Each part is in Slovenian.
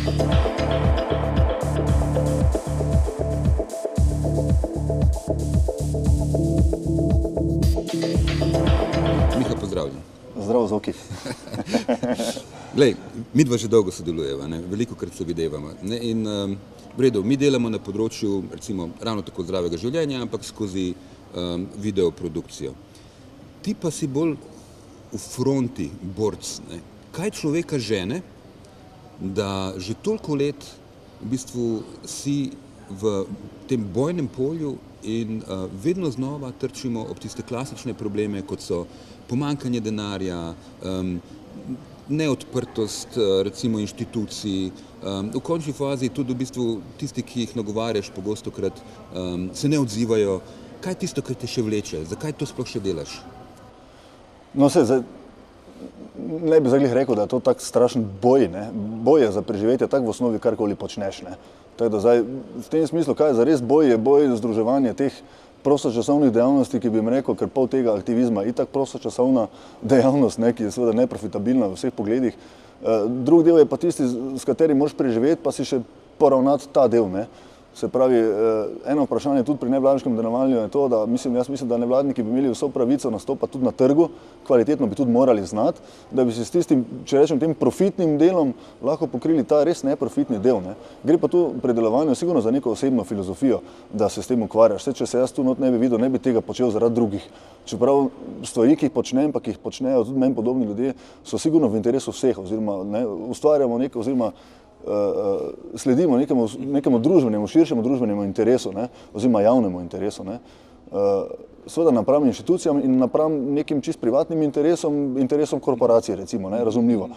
Miha, pozdravljen. Zdravo, Zoki. Glej, mi dva že dolgo sodelujeva, veliko krat se videvamo. In v redu, mi delamo na področju, recimo, ravno tako zdravega življenja, ampak skozi videoprodukcijo. Ti pa si bolj v fronti, borc. Kaj človeka žene, da že toliko let v bistvu si v tem bojnem polju in vedno znova trčimo ob tiste klasične probleme, kot so pomanjkanje denarja, neodprtost recimo inštitucij, v končni fazi tudi v bistvu tisti, ki jih nagovarjaš pogostokrat, se ne odzivajo. Kaj je tisto, kar te še vleče? Zakaj to sploh še delaš? No, ne bi zaglih rekel, da je to tak strašen boj, ne. Boj je za preživetje tak v osnovi, karkoli počneš, ne. Tako da zdaj, v tem smislu, kaj je zares boj, je boj združevanje teh prostočasovnih dejavnosti, ki bi jim rekel, ker pol tega aktivizma je itak prostočasovna dejavnost, ne, ki je seveda neprofitabilna v vseh pogledih. Drug del je pa tisti, s katerim moraš preživeti, pa si še poravnati ta del, ne. Se pravi, eno vprašanje tudi pri nevladniškem delovanju je to, da jaz mislim, da nevladniki bi imeli vso pravico nastopati tudi na trgu, kvalitetno bi tudi morali znati, da bi si s tistim, če rečem, tem profitnim delom lahko pokrili ta res neprofitni del, ne. Gre pa tu pri delovanju sigurno za neko osebno filozofijo, da se s tem ukvarjaš. Če se jaz tu not ne bi videl, ne bi tega počel zaradi drugih. Čeprav stvari, ki jih počnem, pa ki jih počnejo tudi meni podobni ljudje, so sigurno v interesu vseh, oziroma ustvarjamo nekaj, oziroma sledimo nekemu družbenemu, širšemu družbenemu interesu, ne, oziroma javnemu interesu, ne. Seveda napram inštitucijam in napram nekim čist privatnim interesom korporacije, recimo, ne, razumljivo.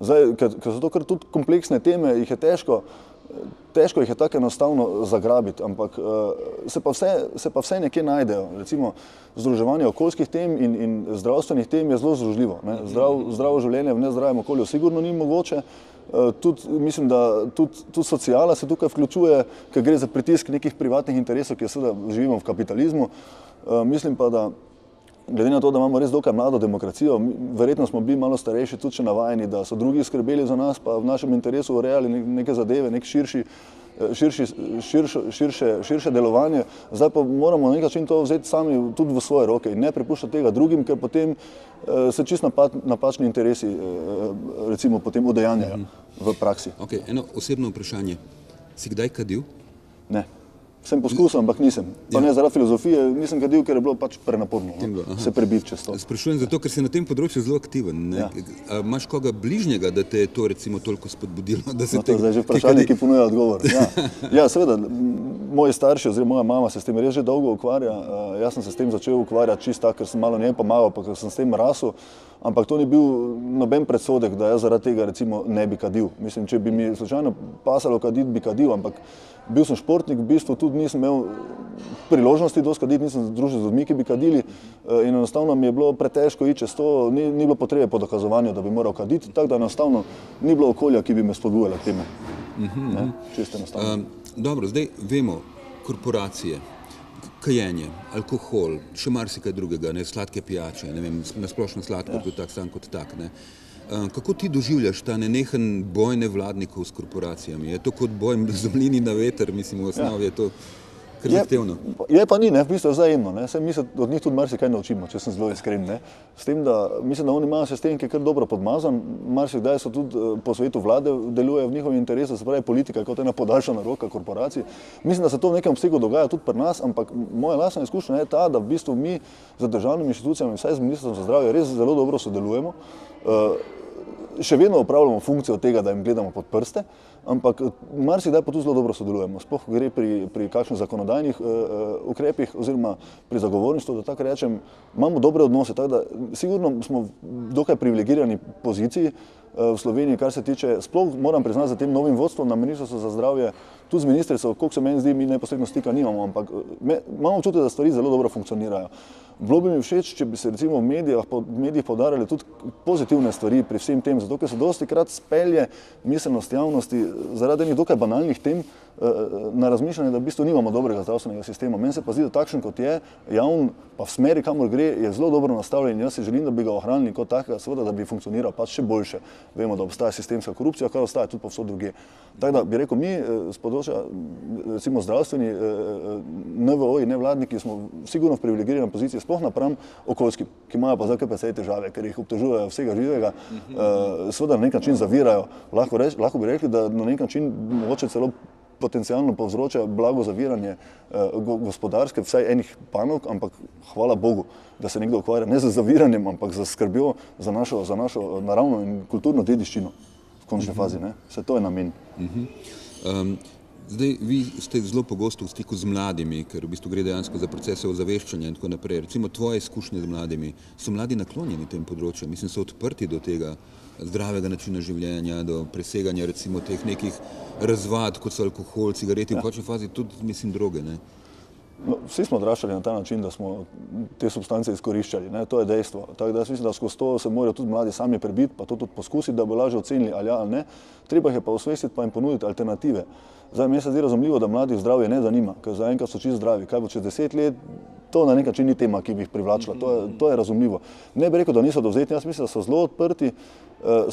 Zdaj, ker so to kar tudi kompleksne teme, jih je težko jih je tako enostavno zagrabiti, ampak se pa vse nekje najdejo. Recimo, združevanje okoljskih tem in zdravstvenih tem je zelo združljivo, ne. Zdravo življenje v nezdravem okolju sigurno ni mogoče. Mislim, da tudi sociala se tukaj vključuje, ker gre za pritisk nekih privatnih interesov, ki seveda živimo v kapitalizmu. Mislim pa, da glede na to, da imamo res dokaj mlado demokracijo, verjetno smo bili malo starejši tudi še navajeni, da so drugi skrbeli za nas, pa v našem interesu urejali neke zadeve, nek širše delovanje. Zdaj pa moramo na nek način to vzeti sami tudi v svoje roke in ne prepuščati tega drugim, ker potem se čisto napačni interesi recimo potem udejanjajo v praksi. Ok, eno osebno vprašanje. Si kdaj kadil? Ne. Sem poskusil, ampak nisem. Pa ne zaradi filozofije, nisem kadil, ker je bilo pač prenaporno se prebiti čez to. Sprašujem zato, ker si na tem področju zelo aktiven. Imaš koga bližnjega, da te je to recimo toliko spodbudilo? To je zdaj že vprašanje, ki ponuja odgovor. Ja, seveda, moji starši oziroma moja mama se s tem res že dolgo ukvarja. Jaz sem se s tem začel ukvarjati čisto tako, ker sem malo njej pomagal, pa ker sem s tem rasel. Ampak to ni bil noben predsodek, da jaz zaradi tega recimo ne bi kadil. Mislim, če bi mi slučajno pasalo kaditi, bi kadil, ampak bil sem športnik, v bistvu tudi nisem imel priložnosti dosti kaditi, nisem se družil z ljudmi, ki bi kadili in enostavno mi je bilo pretežko iti čez to, ni bilo potrebe po dokazovanju, da bi moral kaditi, tako da enostavno ni bilo okolja, ki bi me spodbujalo k temu. Čisto enostavno. Dobro, zdaj vemo, korporacije, kajenje, alkohol, še marsikaj drugega, sladke pijače, ne vem, nasplošno sladkor tudi tak sam kot tak, ne. Kako ti doživljaš ta nenehen boj nevladnikov s korporacijami? Je to kot boj z mlini na veter, mislim, v osnovi je to kar zahtevno? Je pa ni, v bistvu je vzajemno, ne. Saj mi se od njih tudi marsikaj naučimo, če sem zelo iskren, ne. S tem, da mislim, da oni imajo sistem, ki je kar dobro podmazan, marsikdaj so tudi po svetu vlade delujejo v njihovem interesu, se pravi politika kot ena podaljšana roka korporacij. Mislim, da se to v nekem obsegu dogaja tudi pri nas, ampak moja lastna izkušnja je ta, da v bistvu mi z državnimi inštitucijami, vsaj z Ministrstvom za zdravje, res zelo dobro sodelujemo. Še vedno opravljamo funkcijo tega, da jim gledamo pod prste, ampak marsikdaj pa tudi zelo dobro sodelujemo. Sploh gre pri kakšnih zakonodajnih ukrepih oziroma pri zagovorništvu, da tako rečem, imamo dobre odnose, tako da sigurno smo v dokaj privilegirani poziciji v Sloveniji, kar se tiče, sploh moram priznati za tem novim vodstvom na Ministrstvu za zdravje, tudi z ministrico, koliko se meni zdi, mi neposredno stika nimamo, ampak imamo občutek, da stvari zelo dobro funkcionirajo. Bilo bi mi všeč, če bi se recimo v medijih poudarjali tudi pozitivne stvari pri vsem tem, zato ker se dostikrat spelje miselnost javnosti zaradi enih dokaj banalnih tem na razmišljanje, da v bistvu nimamo dobrega zdravstvenega sistema. Meni se pa zdi, da takšen kot je, javn, pa v smeri, kamor gre, je zelo dobro nastavljen in jaz si želim, da bi ga ohranili kot takega, seveda, da bi funkcioniral pač še boljše. Vemo, da obstaja sistemska korupcija, kar ostaja tudi povsod drugje. Tako da bi rekel, mi z področja, recimo zdravstveni, NVO-ji, nevladniki smo sigurno v privilegirani poziciji, sploh napram okoljskim, ki imajo pa zdaj kar precej težave, ker jih obtežujejo vsega živega, seveda na nek način zavirajo. Lahko bi rekli, da na nek način mogoče celo potencialno povzroča blago zaviranje gospodarske, vsaj enih panog, ampak hvala Bogu, da se nekdo ukvarja ne z zaviranjem, ampak z skrbjo za našo naravno in kulturno dediščino v končni fazi. Ne? Vse to je namen. Zdaj, vi ste zelo pogosto v stiku z mladimi, ker v bistvu gre dejansko za procese ozaveščanja in tako naprej. Recimo tvoje izkušnje z mladimi, so mladi naklonjeni tem področju, mislim, so odprti do tega zdravega načina življenja, do preseganja recimo teh nekih razvad, kot so alkohol, cigareti, v končni fazi tudi, mislim, droge, ne? No, vsi smo odraščali na ta način, da smo te substance izkoriščali, ne? To je dejstvo. Tako da jaz mislim, da skozi to se morajo tudi mladi sami prebiti, pa to tudi poskusiti, da bo lažje ocenili ali ja ali ne. Treba jih je pa osvestiti pa jim ponuditi alternative. Zdaj, meni se zdi razumljivo, da mladih zdravje ne zanima, ker zaenkrat so čisto zdravi. Kaj bo čez 10 let, to na nek način ni tema, ki bi jih privlačila. To je razumljivo. Ne bi rekel, da niso dovzetni, jaz mislim, da so zelo odprti,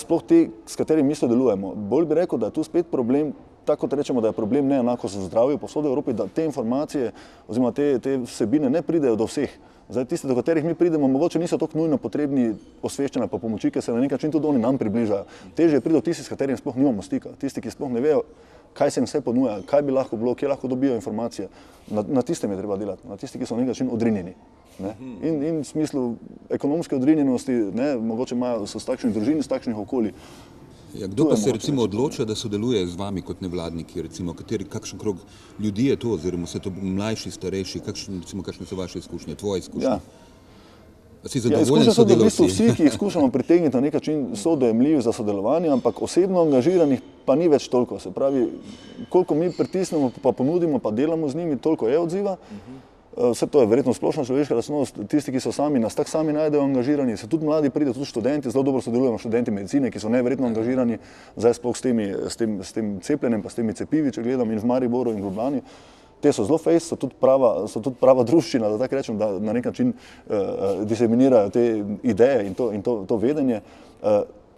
sploh ti, s katerimi mi sodelujemo. Bolj bi rekel, da je tu spet problem, tako kot rečemo, da je problem neenakost v zdravju povsod v Evropi, da te informacije oziroma te vsebine ne pridejo do vseh. Zdaj, tisti, do katerih mi pridemo, mogoče niso tako nujno potrebni osveščanja pa pomoči, ker se na nek način tudi oni nam približajo. Težje pride tisti, s katerimi sploh nimamo stika, tisti, ki sploh ne vejo, kaj se jim vse ponuja, kaj bi lahko bilo, kje lahko dobijo informacije. Na tistem je treba delati, na tisti, ki so na nek način odrinjeni. Ne? In v smislu ekonomske odrinjenosti, ne, mogoče so s takšnih družin, s takšnih okolij. Ja, kdo pa se recimo odloča, da sodeluje z vami kot nevladniki, recimo, kakšen krog ljudi je to, oziroma so to mlajši, starejši, kakšne so vaše izkušnje, tvoje izkušnje? Ja. Si zadovoljen s sodelavci? V bistvu vsi, ki jih skušamo pritegniti na nek način, so dojemljivi za sodelovanje, ampak osebno angažiranih pa ni več toliko. Se pravi, koliko mi pritisnemo, pa ponudimo, pa delamo z njimi, toliko je odziva. Vse to je verjetno splošna človeška lastnost, tisti, ki so sami, nas tako sami najdejo angažirani, se tudi mladi pridejo, tudi študenti, zelo dobro sodelujemo študenti medicine, ki so neverjetno angažirani, zdaj sploh s tem cepljenjem, pa s temi cepivi, če gledam, in v Mariboru in v Ljubljani. Te so zelo fejst, so tudi prava druščina, da tako rečem, da na nek način diseminirajo te ideje in to vedenje.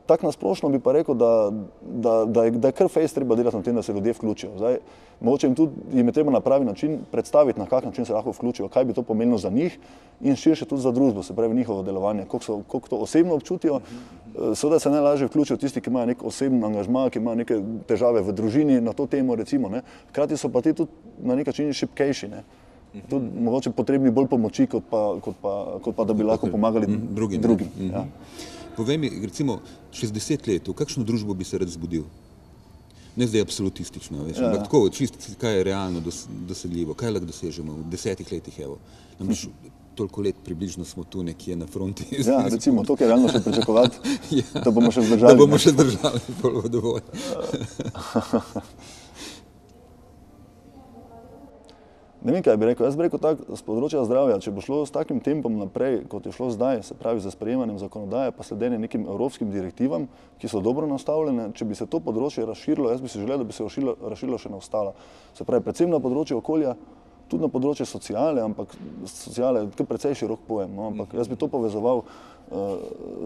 Tako nasplošno bi pa rekel, da je kar fejst treba delati na tem, da se ljudje vključijo. Zdaj, mogoče jim je treba na pravi način predstaviti, na kak način se lahko vključijo, kaj bi to pomenilo za njih in širše tudi za družbo, se pravi njihovo delovanje, koliko to osebno občutijo. Seveda se najlažje vključijo tisti, ki imajo nek osebni angažma, ki imajo neke težave v družini na to temo, recimo, ne. Hkrati so pa ti tudi na nek način šibkejši, ne. Tudi mogoče potrebni bolj pomoči, kot pa da bi lahko pomagali drugim. Ja. Povej mi, recimo, čez 10 let, v kakšno družbo bi se rad zbudil? Ne zdaj absolutistično, veš, ampak tako, čisto, kaj je realno dosegljivo, kaj lahko dosežemo v 10 letih, evo. Namreč toliko let približno smo tu nekje na fronti. Ja, recimo, to, kar je realno še pričakovati, da bomo še zdržali. Da bomo še zdržali, bolj dovolj. Ne vem, kaj bi rekel. Jaz bi rekel tako, z področja zdravja, če bo šlo s takim tempom naprej, kot je šlo zdaj, se pravi za sprejemanjem zakonodaje, pa sledenje nekim evropskim direktivam, ki so dobro nastavljene, če bi se to področje razširilo, jaz bi si želel, da bi se razširilo še na ostala. Se pravi, predvsem na področju okolja, tudi na področju sociale, ampak sociale je kar precej širok pojem, no, ampak jaz bi to povezoval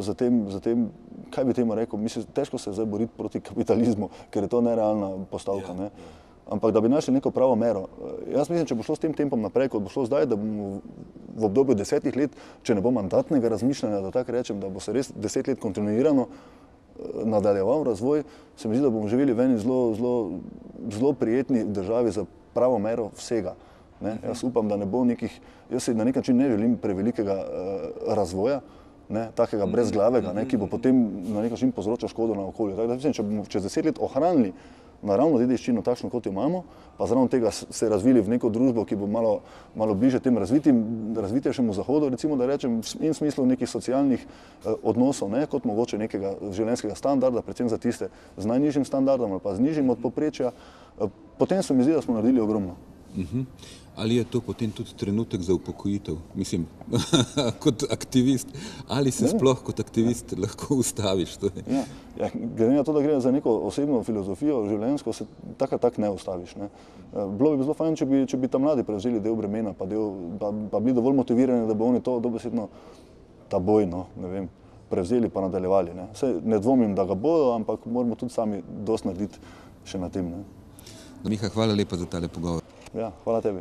z tem, kaj bi temu rekel, mislim, težko se zdaj boriti proti kapitalizmu, ker je to nerealna postavka, ne. Ampak da bi našli neko pravo mero. Jaz mislim, če bo šlo s tem tempom naprej, kot bo šlo zdaj, da bomo v obdobju 10 let, če ne bo mandatnega razmišljanja, da tako rečem, da bo se res 10 let kontinuirano nadaljeval razvoj, se mi zdi, da bomo živeli v eni zelo prijetni državi za pravo mero vsega. Ne? Jaz upam, da ne bo jaz si na nek način ne želim prevelikega razvoja, ne, takega brezglavega, ne, ki bo potem na nek način povzročal škodo na okolju. Tako da mislim, če bomo čez 10 let ohranili naravno dediščino takšno, kot jo imamo, pa zraven tega se razvili v neko družbo, ki bo malo bliže tem razvitejšemu zahodu, recimo, da rečem, in v smislu nekih socialnih odnosov, ne, kot mogoče nekega življenjskega standarda, predvsem za tiste z najnižjim standardom ali pa z nižjim od povprečja, potem se mi zdi, da smo naredili ogromno. Ali je to potem tudi trenutek za upokojitev? Mislim, kot aktivist, ali se sploh kot aktivist lahko ustaviš? Ja, glede na to, da gre za neko osebno filozofijo življenjsko, se tak ne ustaviš. Ne. Bilo bi zelo fajn, če bi ta mladi prevzeli del bremena, pa bili dovolj motivirani, da bo oni to dobesedno ta boj, no, ne vem, prevzeli pa nadaljevali. Ne. Saj ne dvomim, da ga bodo, ampak moramo tudi sami dosti narediti še na tem. Ne. Miha, hvala lepa za tale pogovor. Ja, hvala tebi.